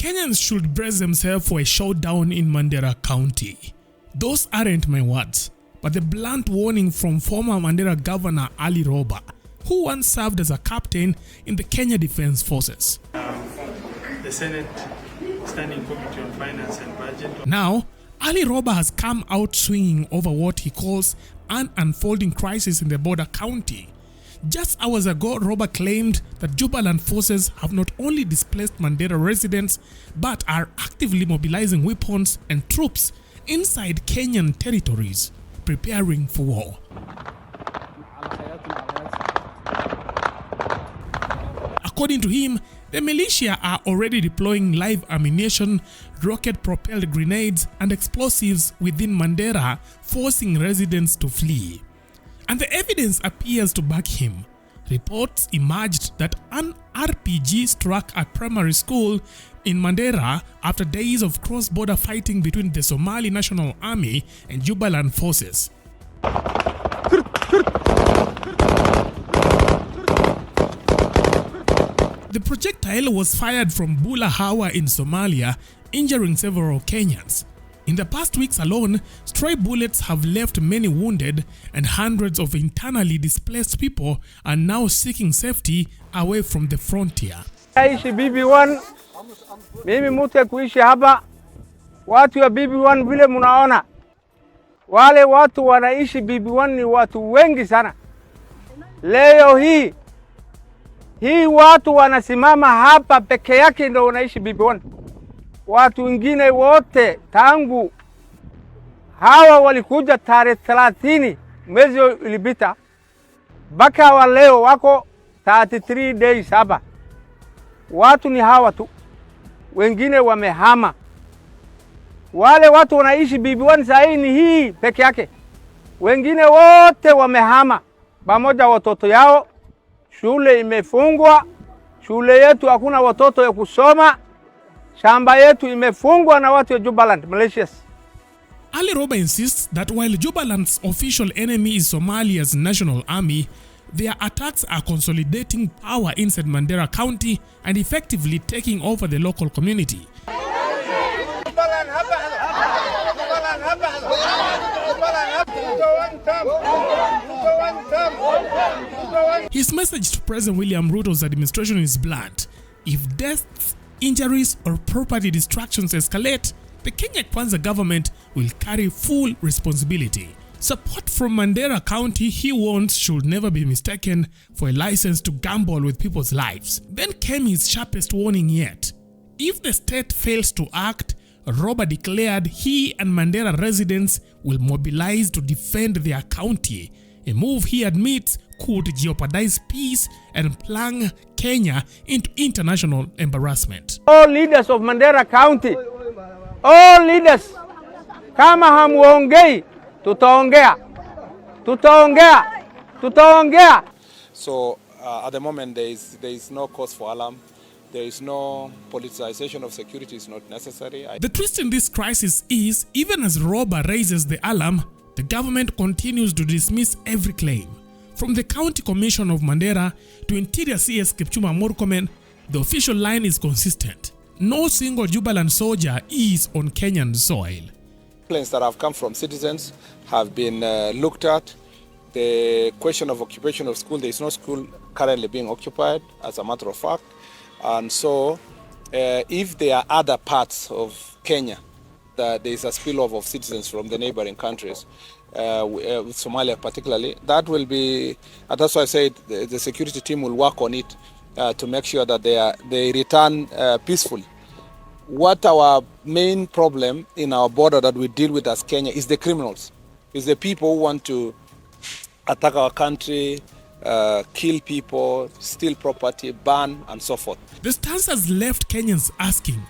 Kenyans should brace themselves for a showdown in Mandera County. Those aren't my words, but the blunt warning from former Mandera Governor Ali Roba, who once served as a captain in the Kenya Defense Forces. The Senate Standing Committee on Finance and Budget. Now, Ali Roba has come out swinging over what he calls an unfolding crisis in the border county. Just hours ago, Roba claimed that Jubaland forces have not only displaced Mandera residents, but are actively mobilizing weapons and troops inside Kenyan territories, preparing for war. According to him, the militia are already deploying live ammunition, rocket-propelled grenades, and explosives within Mandera, forcing residents to flee. And the evidence appears to back him. Reports emerged that an RPG struck a primary school in Mandera after days of cross-border fighting between the Somali National Army and Jubaland forces. The projectile was fired from Bula Hawa in Somalia, injuring several Kenyans. In the past weeks alone, stray bullets have left many wounded, and hundreds of internally displaced people are now seeking safety away from the frontier. Aishi BB1, mimi mtu kuishi hapa, watu ya BB1 vile munaona. Wale watu wanaishi BB1 ni watu wengi sana. Leo hii watu wanasimama hapa peke yake ndio wanaishi BB1. Watu wengine wote tangu hawa walikuja tarehe 30 mwezi ulipita mpaka wa leo wako 33 days hapa. Watu ni hawa tu, wengine wamehama. Wale watu wanaishi BB1 sasa ni hii peke yake, wengine wote wamehama pamoja watoto yao. Shule imefungwa, shule yetu hakuna watoto ya kusoma. Shamba yetu imefungwa na watu wa Jubaland, malicious. Ali Roba insists that while Jubaland's official enemy is Somalia's National Army, their attacks are consolidating power inside Mandera County and effectively taking over the local community. His message to President William Ruto's administration is blunt. If deaths, injuries, or property destructions escalate, the Kenya Kwanza government will carry full responsibility. Support from Mandera County, he warns, should never be mistaken for a license to gamble with people's lives. Then came his sharpest warning yet. If the state fails to act, Roba declared he and Mandera residents will mobilize to defend their county, a move he admits could jeopardize peace and plunge Kenya into international embarrassment. All leaders of Mandera County, all leaders, kama hamuongei, tutaongea. So at the moment there is no cause for alarm. There is no politicization of security, is not necessary. The twist in this crisis is, even as Roba raises the alarm, the government continues to dismiss every claim. From the County Commission of Mandera to Interior CS Kipchumba Murkomen, the official line is consistent. No single Jubaland soldier is on Kenyan soil. Complaints that have come from citizens have been looked at. The question of occupation of school, there is no school currently being occupied, as a matter of fact. And so, if there are other parts of Kenya that there is a spillover of citizens from the neighboring countries, with Somalia particularly, that will be, and that's why I said the security team will work on it to make sure that they return peacefully. What our main problem in our border that we deal with as Kenya is the criminals, is the people who want to attack our country, kill people, steal property, burn, and so forth. The stance has left Kenyans asking,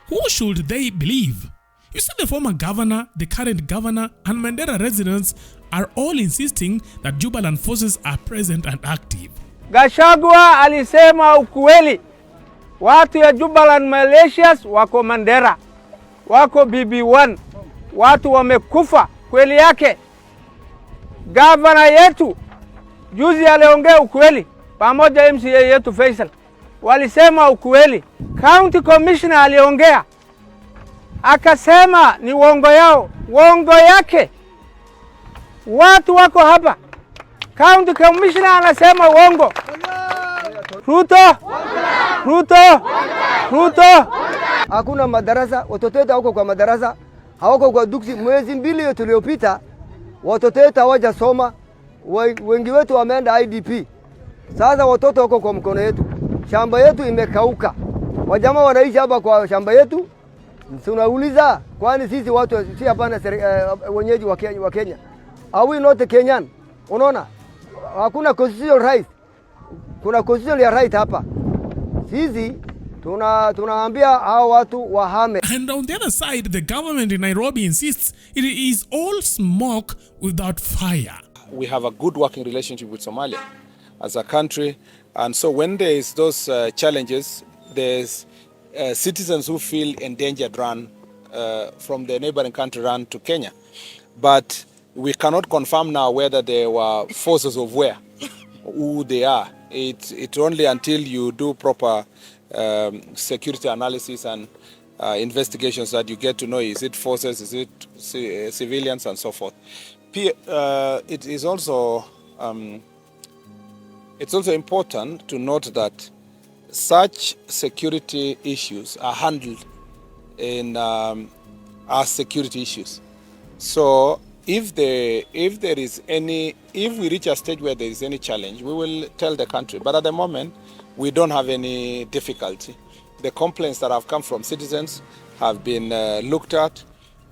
who should they believe? You see, the former governor, the current governor, and Mandera residents are all insisting that Jubaland forces are present and active. Gachagua alisema ukweli. Watu ya Jubaland militias wako Mandera, wako BB1, watu wamekufa kweli yake. Governor yetu juzi aliongea ukweli pamoja MCA yetu Faisal. walisema ukweli. County Commissioner aliongea akasema ni uongo yao, uongo yake. Watu wako hapa, County Commissioner anasema uongo. Ruto, Ruto, Ruto. Hakuna madarasa, watoto wetu hawako kwa madarasa, hawako kwa duksi. Mwezi mbili tuliopita watoto wetu hawajasoma, wengi wetu wameenda IDP. Sasa watoto wako kwa mkono yetu, shamba yetu imekauka. Wajamaa wanaishi hapa kwa shamba yetu. Tunauliza, kwani sisi watu si hapana wenyeji wa Kenya? Are we not Kenyan? Unaona? Hakuna constitutional right. Kuna constitutional right hapa. Sisi tunaambia hao watu wahame. And on the other side, the government in Nairobi insists it is all smoke without fire. We have a good working relationship with Somalia as a country, and so when there is those challenges, there's citizens who feel endangered run from the neighboring country run to Kenya. But we cannot confirm now whether there were forces of where, who they are. It's only until you do proper security analysis and investigations that you get to know, is it forces, is it civilians, and so forth. It is also it's also important to note that such security issues are handled in as security issues. So if we reach a stage where there is any challenge, we will tell the country. But at the moment, we don't have any difficulty. The complaints that have come from citizens have been looked at.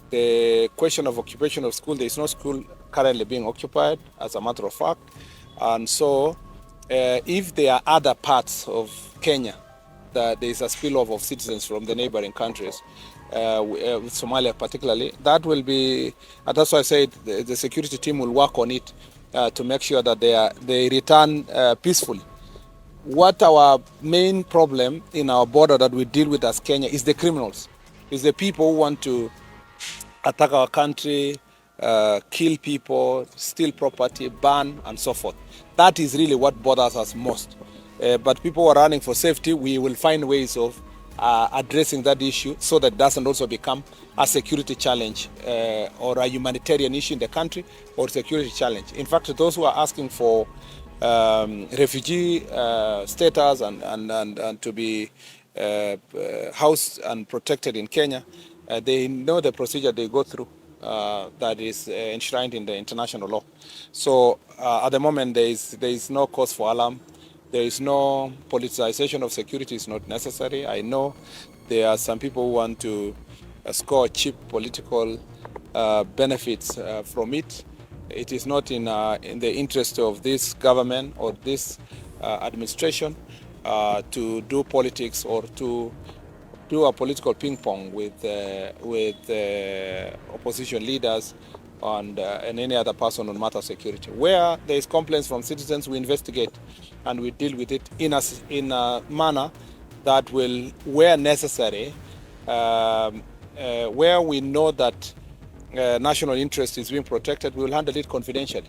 The question of occupation of school, there is no school currently being occupied, as a matter of fact. And so if there are other parts of Kenya that there is a spillover of citizens from the neighboring countries, with Somalia particularly, that will be, and that's why I said the security team will work on it to make sure that they return peacefully. What our main problem in our border that we deal with as Kenya is the criminals, is the people who want to attack our country, kill people, steal property, burn, and so forth. That is really what bothers us most. But people who are running for safety, we will find ways of addressing that issue so that it doesn't also become a security challenge or a humanitarian issue in the country or security challenge. In fact, those who are asking for refugee status and to be housed and protected in Kenya, they know the procedure they go through that is enshrined in the international law. So at the moment, there is no cause for alarm. There is no politicization of security, is not necessary. I know there are some people who want to score cheap political benefits from it. It is not in the interest of this government or this administration to do politics or to do a political ping pong with opposition leaders and any other person on matter of security. Where there is complaints from citizens, we investigate and we deal with it in a manner that will, where necessary, where we know that national interest is being protected, we will handle it confidentially.